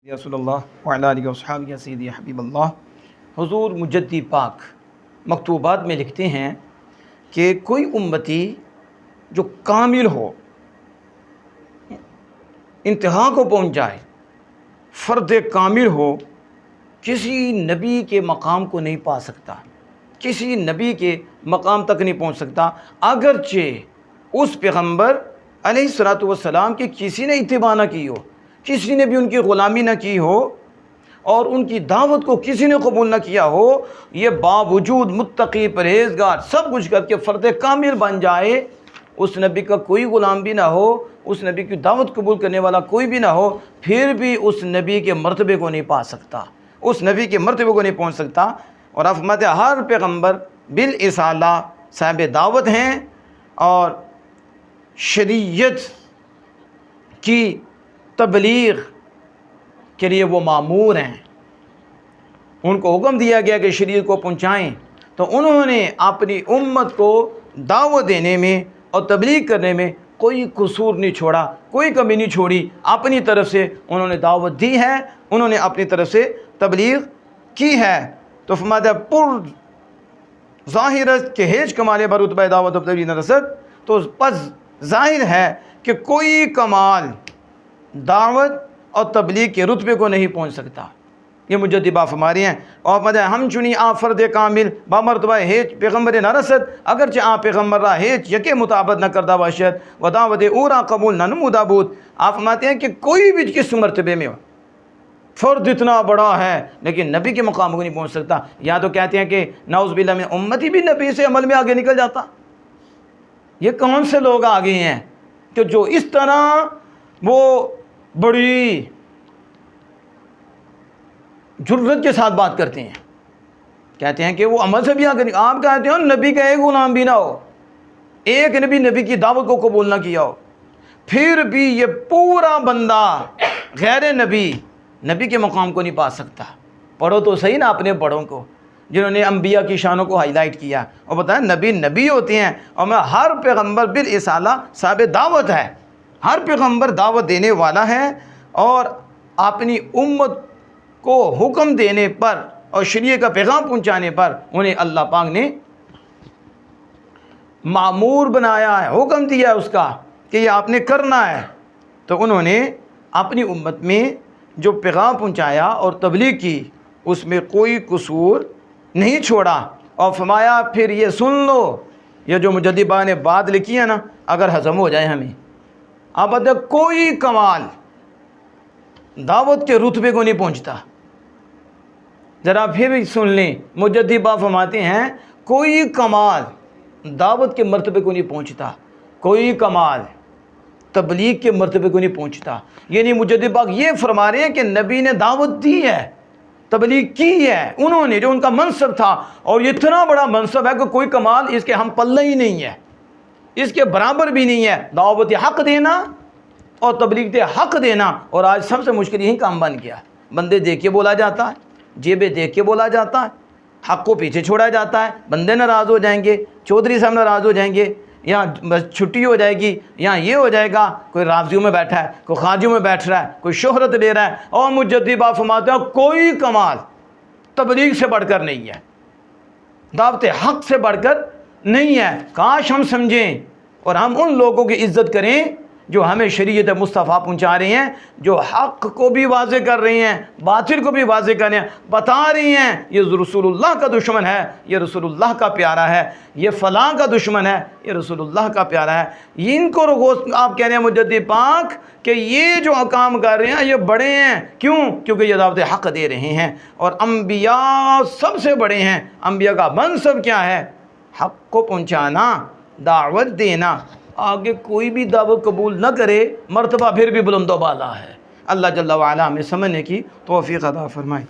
رسول اللہ وعلیٰ آلہ وصحبہ سیدی حبیب اللہ۔ حضور مجدی پاک مکتوبات میں لکھتے ہیں کہ کوئی امتی جو کامل ہو، انتہا کو پہنچ جائے، فرد کامل ہو، کسی نبی کے مقام کو نہیں پا سکتا، کسی نبی کے مقام تک نہیں پہنچ سکتا، اگرچہ اس پیغمبر علیہ الصلوۃ والسلام کی کسی نے اتباع نہ کی ہو، کسی نے بھی ان کی غلامی نہ کی ہو اور ان کی دعوت کو کسی نے قبول نہ کیا ہو، یہ باوجود متقی پرہیزگار سب کچھ کر کے فرد کامل بن جائے، اس نبی کا کوئی غلام بھی نہ ہو، اس نبی کی دعوت قبول کرنے والا کوئی بھی نہ ہو، پھر بھی اس نبی کے مرتبے کو نہیں پا سکتا، اس نبی کے مرتبے کو نہیں پہنچ سکتا۔ اور آپ فرماتے ہیں ہر پیغمبر بالرسالہ صاحب دعوت ہیں اور شریعت کی تبلیغ کے لیے وہ مامور ہیں، ان کو حکم دیا گیا کہ شریعت کو پہنچائیں، تو انہوں نے اپنی امت کو دعوت دینے میں اور تبلیغ کرنے میں کوئی قصور نہیں چھوڑا، کوئی کمی نہیں چھوڑی، اپنی طرف سے انہوں نے دعوت دی ہے، انہوں نے اپنی طرف سے تبلیغ کی ہے۔ تو فرماتا ہے پر ظاہرت کہ ہیچ کمال برتبہ دعوت و تبلیغ نہ رسد، تو پس ظاہر ہے کہ کوئی کمال دعوت اور تبلیغ کے رتبے کو نہیں پہنچ سکتا۔ یہ مجدد باپ ہمارے ہیں، اور مدہ ہم چنی آ فرد کامل با مرتبہ ہیچ پیغمبر نہ رسد، اگرچہ آ پیغمبر را ہیچ یکے مطابق نہ کردہ باشد و دعوت اورا قبول نہ نمودہ بود۔ آپ فرماتے ہیں کہ کوئی بھی کس مرتبے میں ہو، فرد اتنا بڑا ہے لیکن نبی کے مقام کو نہیں پہنچ سکتا، یا تو کہتے ہیں کہ نعوذ باللہ من امتی بھی نبی سے عمل میں آگے نکل جاتا۔ یہ کون سے لوگ آگے ہیں کہ جو اس طرح وہ بڑی جرت کے ساتھ بات کرتے ہیں، کہتے ہیں کہ وہ عمل سے بھی آگے، آپ کہتے ہیں نبی کا ایک غلام بھی نہ ہو، ایک نبی کی دعوت کو قبول نہ کیا ہو، پھر بھی یہ پورا بندہ غیر نبی کے مقام کو نہیں پا سکتا۔ پڑھو تو صحیح نا اپنے بڑوں کو جنہوں نے انبیاء کی شانوں کو ہائی لائٹ کیا، اور بتائیں نبی ہوتے ہیں، اور میں ہر پیغمبر بالرسالہ صاحب دعوت ہے، ہر پیغمبر دعوت دینے والا ہے، اور اپنی امت کو حکم دینے پر اور شریعت کا پیغام پہنچانے پر انہیں اللہ پاک نے مامور بنایا ہے، حکم دیا ہے اس کا کہ یہ آپ نے کرنا ہے۔ تو انہوں نے اپنی امت میں جو پیغام پہنچایا اور تبلیغ کی، اس میں کوئی قصور نہیں چھوڑا، اور فرمایا پھر یہ سن لو، یہ جو مجددہ نے بات لکھی ہے نا، اگر ہضم ہو جائے ہمیں، اب کوئی کمال دعوت کے رتبے کو نہیں پہنچتا۔ ذرا پھر سن لیں، مجددہ فرماتے ہیں کوئی کمال دعوت کے مرتبے کو نہیں پہنچتا، کوئی کمال تبلیغ کے مرتبے کو نہیں پہنچتا۔ یعنی مجددہ یہ فرما رہے ہیں کہ نبی نے دعوت دی ہے، تبلیغ کی ہے، انہوں نے جو ان کا منصب تھا، اور یہ اتنا بڑا منصب ہے کہ کوئی کمال اس کے ہم پلہ ہی نہیں ہے، اس کے برابر بھی نہیں ہے۔ دعوت حق دینا اور تبلیغ حق دینا، اور آج سب سے مشکل یہی کام بن گیا۔ بندے دیکھ کے بولا جاتا ہے، جیبیں دیکھ کے بولا جاتا ہے، حق کو پیچھے چھوڑا جاتا ہے، بندے ناراض ہو جائیں گے، چودھری صاحب ناراض ہو جائیں گے، یہاں بس چھٹی ہو جائے گی، یہاں یہ ہو جائے گا، کوئی رافضیوں میں بیٹھا ہے، کوئی خواجیوں میں بیٹھ رہا ہے، کوئی شہرت لے رہا ہے، اور مجددہ فرماتے ہیں کوئی کمال تبلیغ سے بڑھ کر نہیں ہے، دعوت حق سے بڑھ کر نہیں ہے۔ کاش ہم سمجھیں اور ہم ان لوگوں کی عزت کریں جو ہمیں شریعت مصطفیٰ پہنچا رہے ہیں، جو حق کو بھی واضح کر رہے ہیں، باطل کو بھی واضح کر رہے ہیں، بتا رہی ہیں یہ رسول اللہ کا دشمن ہے، یہ رسول اللہ کا پیارا ہے، یہ فلاں کا دشمن ہے، یہ رسول اللہ کا پیارا ہے۔ ان کو آپ کہہ رہے ہیں مجدد پاک کہ یہ جو کام کر رہے ہیں یہ بڑے ہیں، کیوں؟ کیونکہ یہ دعوت حق دے رہے ہیں، اور انبیاء سب سے بڑے ہیں۔ انبیاء کا منصب کیا ہے؟ حق کو پہنچانا، دعوت دینا۔ آگے کوئی بھی دعوت قبول نہ کرے، مرتبہ پھر بھی بلند و بالا ہے۔ اللہ جل وعلا ہمیں سمجھنے کی توفیق عطا فرمائے۔